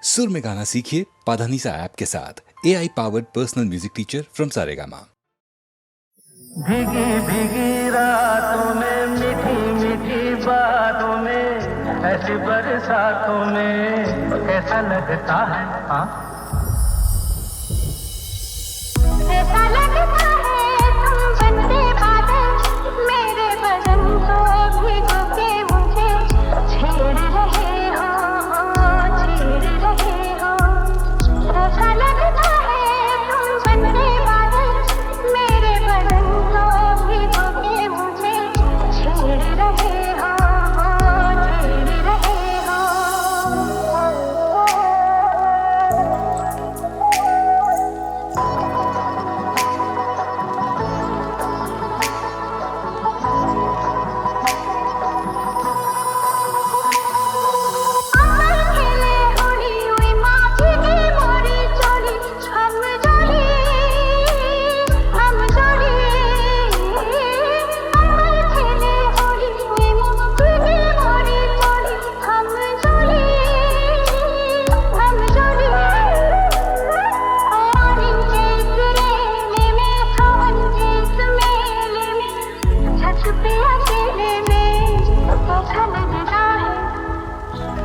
सुर में गाना सीखिए पाधानीसा ऐप के साथ। AI powered personal music teacher from Saregama. भीगी भीगी रातों में, मीठी मीठी बातों में, ऐसी बरसातों में कैसा लगता है? हाँ, ऐसा लगता है तुम बनते बादल, मेरे बदन को भिगो के मुझे छेड़ रहे हो, छेड़ रहे हो। ऐसा लगता है तुम बनते बादल, मेरे बदन को भिगो के मुझे छेड़ रहे हो, छेड़ रहे हो।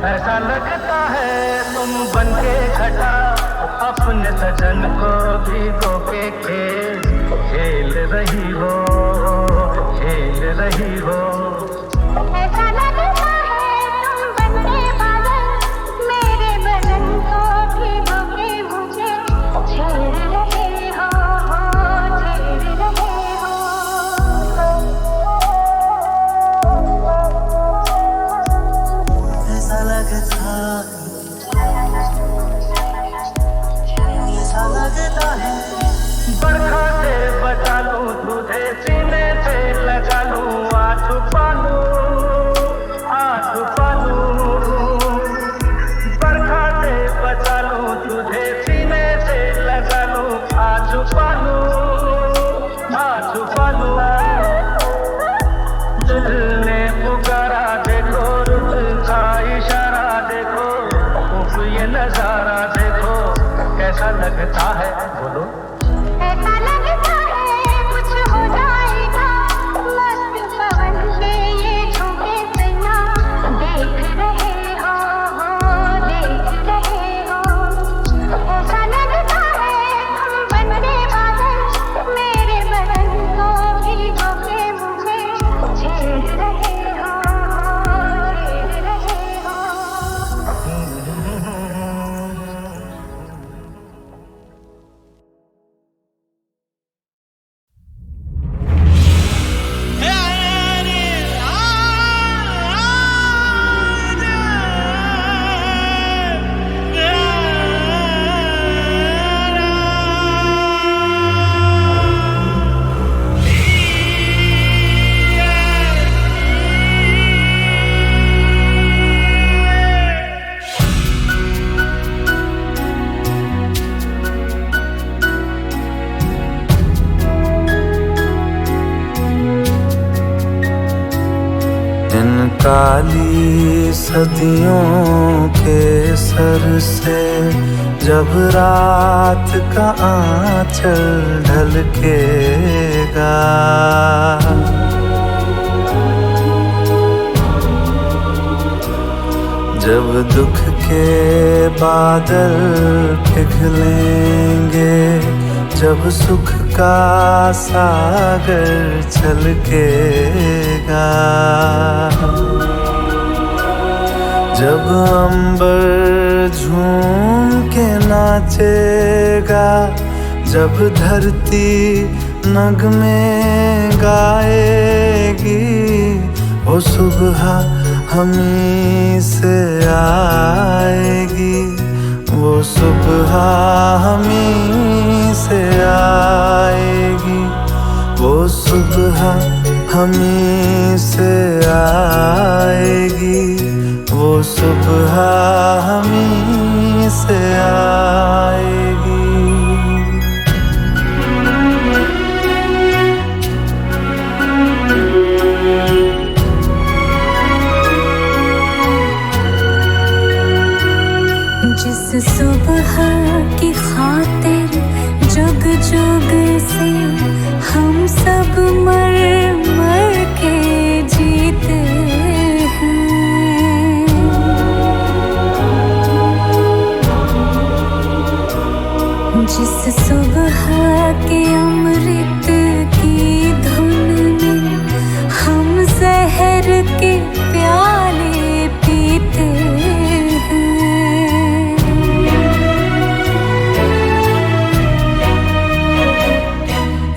ऐसा लगता है तुम बनके घटा, अपने सजन को भिगो के खेल रही हो, खेल रही हो। ऐसा लगता है तुम बनते बादल, मेरे बदन को भिगो के मुझे छेड़ रहे हो, छेड़ रहे हो। ऐसा लगता है बरखा से बचा लूं तुझे, सीने से लगा लूं, आ छुपा लूं। बरखा से बचा लूं तुझे, सीने से लगा लूं, आ छुपा लूं। दिल ने पुकारा देखो, रुत का इशारा देखो, उफ ये नजारा देखो, कैसा लगता है? बोलो। ऐसा लगता है कुछ हो जाएगा, मस्त पवन के ये झोंके सैया देख रहे हो, देख रहे हो। ऐसा लगता है तुम बनते बादल, मेरे बदन को भिगो के मुझे छेड़ रहे हो, छेड़ रहे हो। इन काली सदियों के सर से जब रात का आंचल ढलकेगा, जब दुख के बादल पिघलेंगे, जब सुख का सागर छलकेगा, जब अंबर झूम के नाचेगा, जब धरती नगमे गाएगी, वो सुबह हमी से आएगी, वो सुबह हमी से आएगी, वो सुबह हमी से आएगी, वो सुबह हमी से आएगी। जिस सुबह की खातिर जुग जुग से हम सब मर मर के जीते हैं, जिस सुबह के अमृत की धुन में हम जहर के प्याले पीते हैं।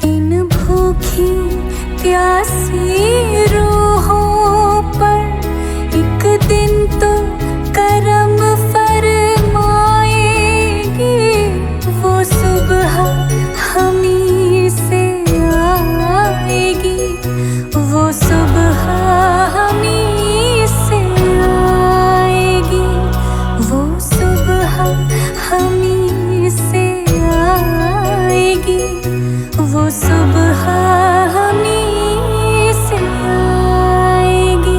इन भूखी प्यासी रूहों पर एक दिन तो करम फरमाएगी, वो सुबह हमीं से आएगी, वो सुबह हमीं से आएगी, वो सुबह हमीं से आएगी, वो सुबह हमीं से आएगी।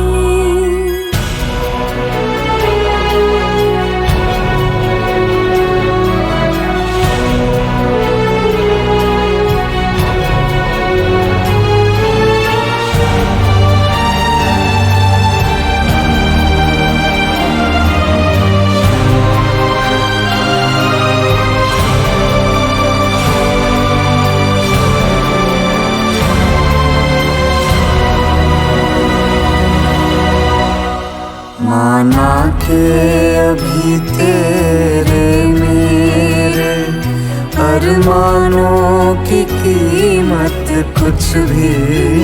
माना के अभी तेरे मेरे अरमानों की कीमत कुछ भी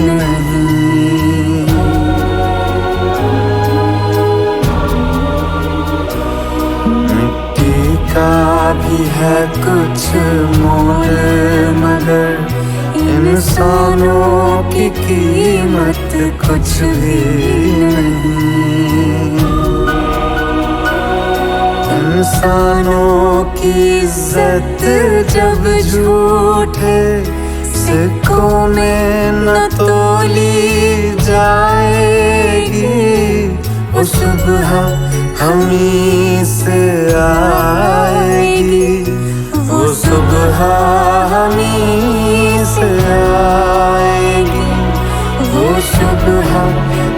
नहीं, मिट्टी का भी है कुछ मोल, मगर इंसानों की कीमत कुछ भी नहीं। इंसानों की इज्जत जब झूठे सिक्कों में न तोली जाएगी, वो सुबह हमीं से आएगी, वो सुबह हमीं से आएगी, वो सुबह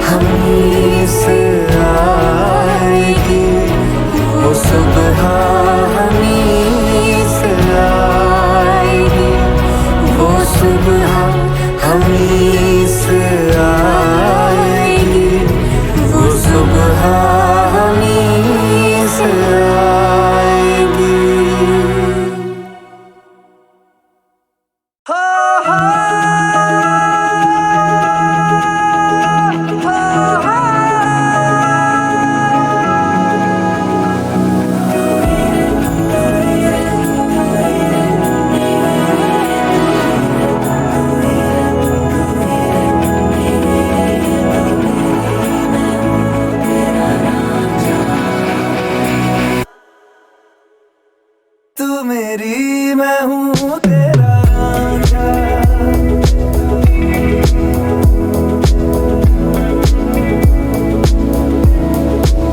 हमीं से आएगी, वो सुबह हमीं से आएगी, वो सुबह हमीं से आएगी, वो सुबह हमीं से आएगी। तू मेरी मैं हूँ तेरा रांझा,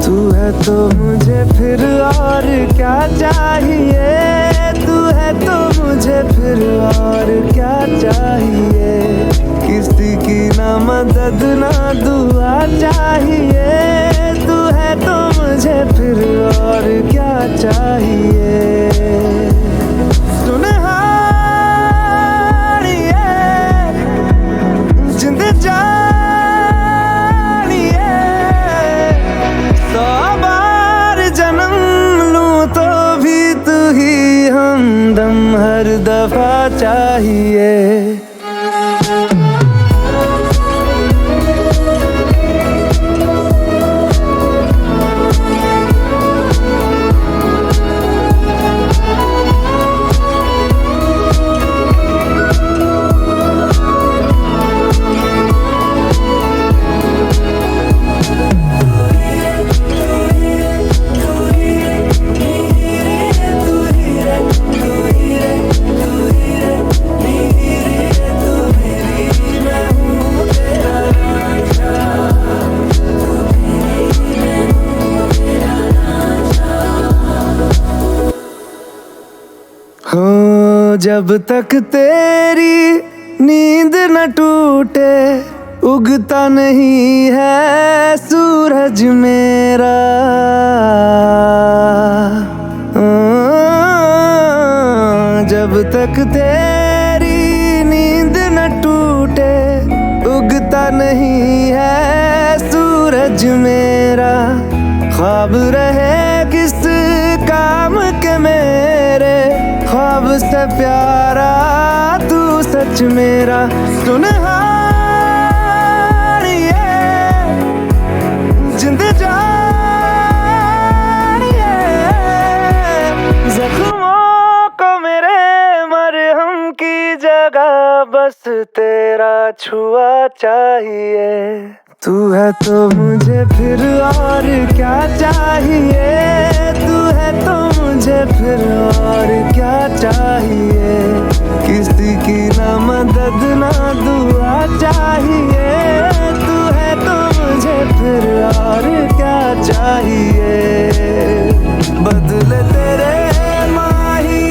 तू है तो मुझे फिर और क्या चाहिए, तू है तो मुझे फिर और क्या चाहिए, किसी की ना मदद ना दुआ चाहिए, तू है तो मुझे फिर और क्या चाहिए। सुनहारिए जिंद जानिए, 100 बार जन्म लूं तो भी तू ही हमदम हर दफा चाहिए। हो जब तक तेरी नींद न टूटे उगता नहीं है सूरज मेरा। जब तक तेरी नींद न टूटे उगता नहीं है सूरज मेरा। ख्वाब रहे किस काम के मेरे ख्वाब से प्यारा तू सच मेरा। सुनहारिए जिंद जानिए जख्मों को मेरे मरहम की जगह बस तेरा छुआ चाहिए। तू है तो मुझे फिर और क्या चाहिए। तू है तो मुझे फिर और क्या चाहिए। किसी की ना मदद ना दुआ चाहिए। तू है तो मुझे फिर और क्या चाहिए। बदले तेरे माही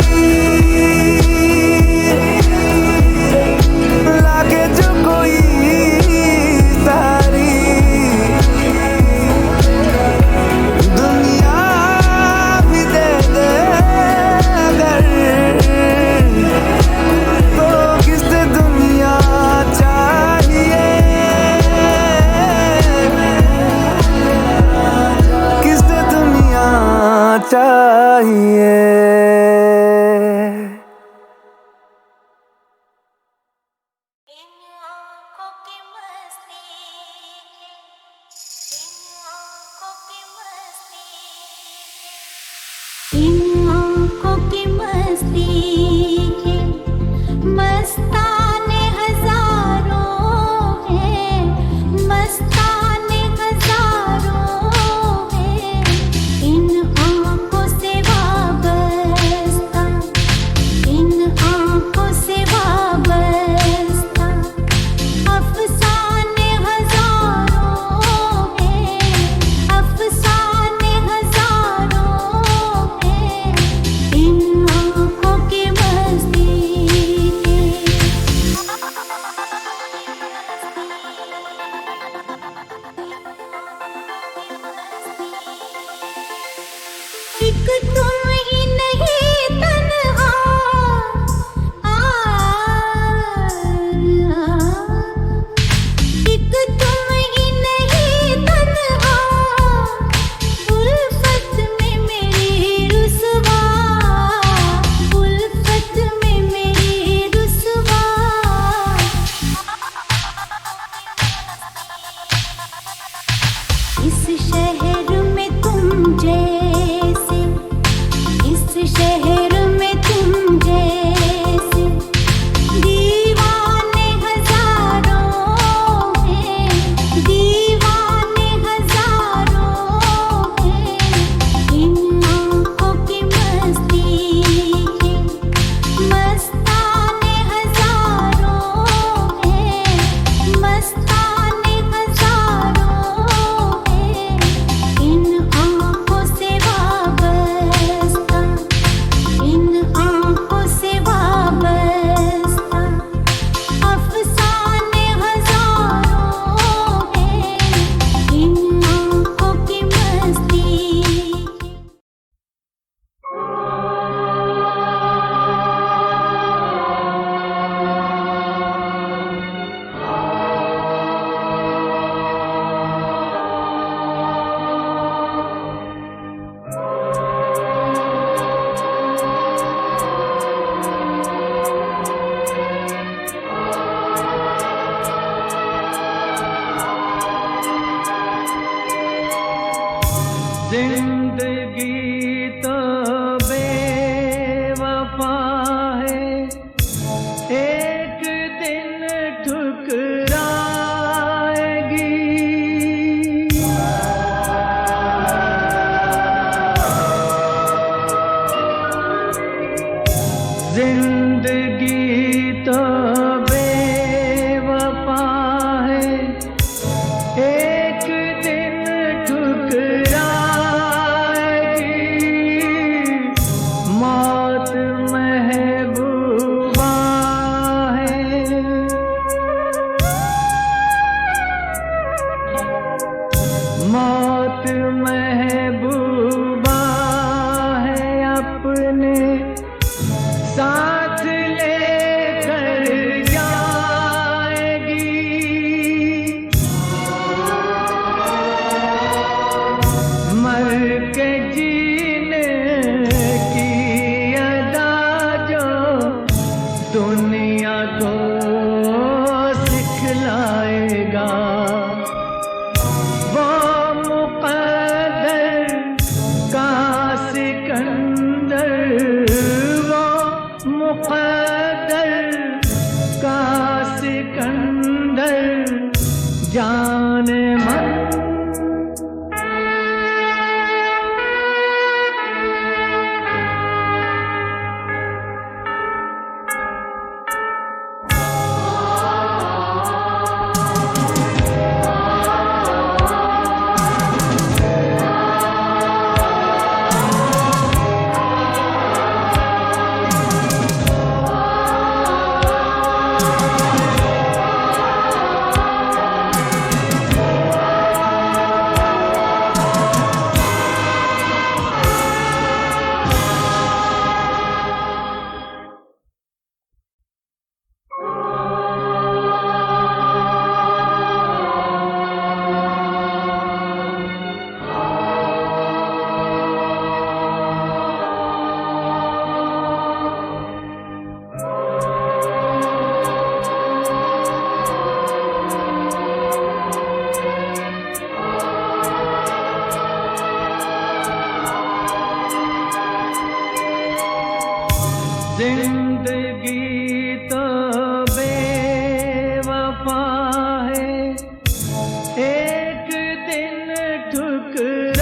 लागे जो कोई सारी दुनिया भी दे दे अगर तो किसे दुनिया चाहिए। किसे दुनिया चाहिए। इन आँखों की मस्ती है, इन आँखों की मस्ती है, मस्ताने हजारों हैं, मस्ताने हजारों हैं। इन आँखों से वाबस्ता, इन आँखों से वाबस्ता अफसाने हजारों हैं, अफसाने हजारों हैं। इन आँखों की मस्ती एक तुम ही नहीं तन्हा एक तुम ही नहीं तन्हा उल्फत में मेरी रुसवा, उल्फत में मेरी रुसवा। इस शहर में तुम जैसे, इस शहर में तुम जैसे दीवाने हजारों हैं, दीवाने हजारों हैं। इन आँखों की मस्ती है, मस्ताने हजारों हैं, मस्ताने हजारों हैं। इन आँखों से वाबस्ता, इन आँखों से वाबस्ता अफसाने हजारों हैं। इन आँखों की मस्ती जिंदगी तो बेवफा है, एक दिन ठुकराएगी। जिंदगी तो बेवफा है, एक दिन ठुकराएगी। मौत महल जिंदगी तो बेवफा है, एक दिन ठुकराएगी।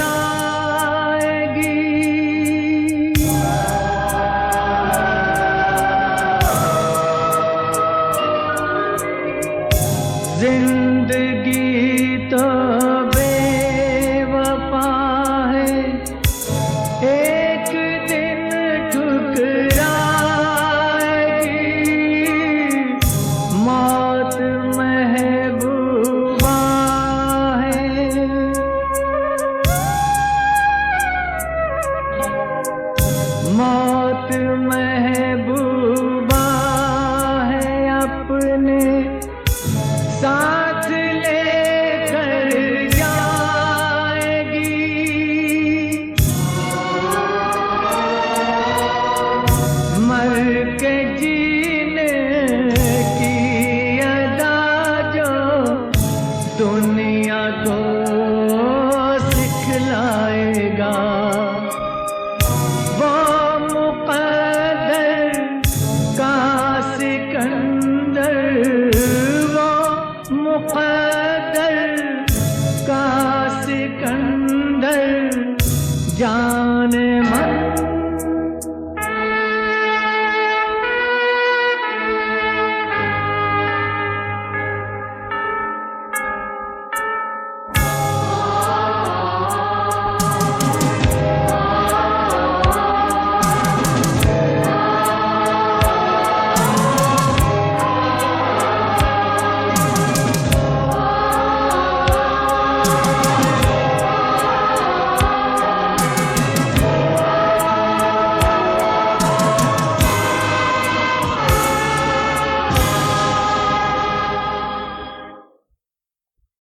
जिंदगी तो बेवफा है, एक दिन ठुकराएगी। मौत महबूबा है, मौत महबूबा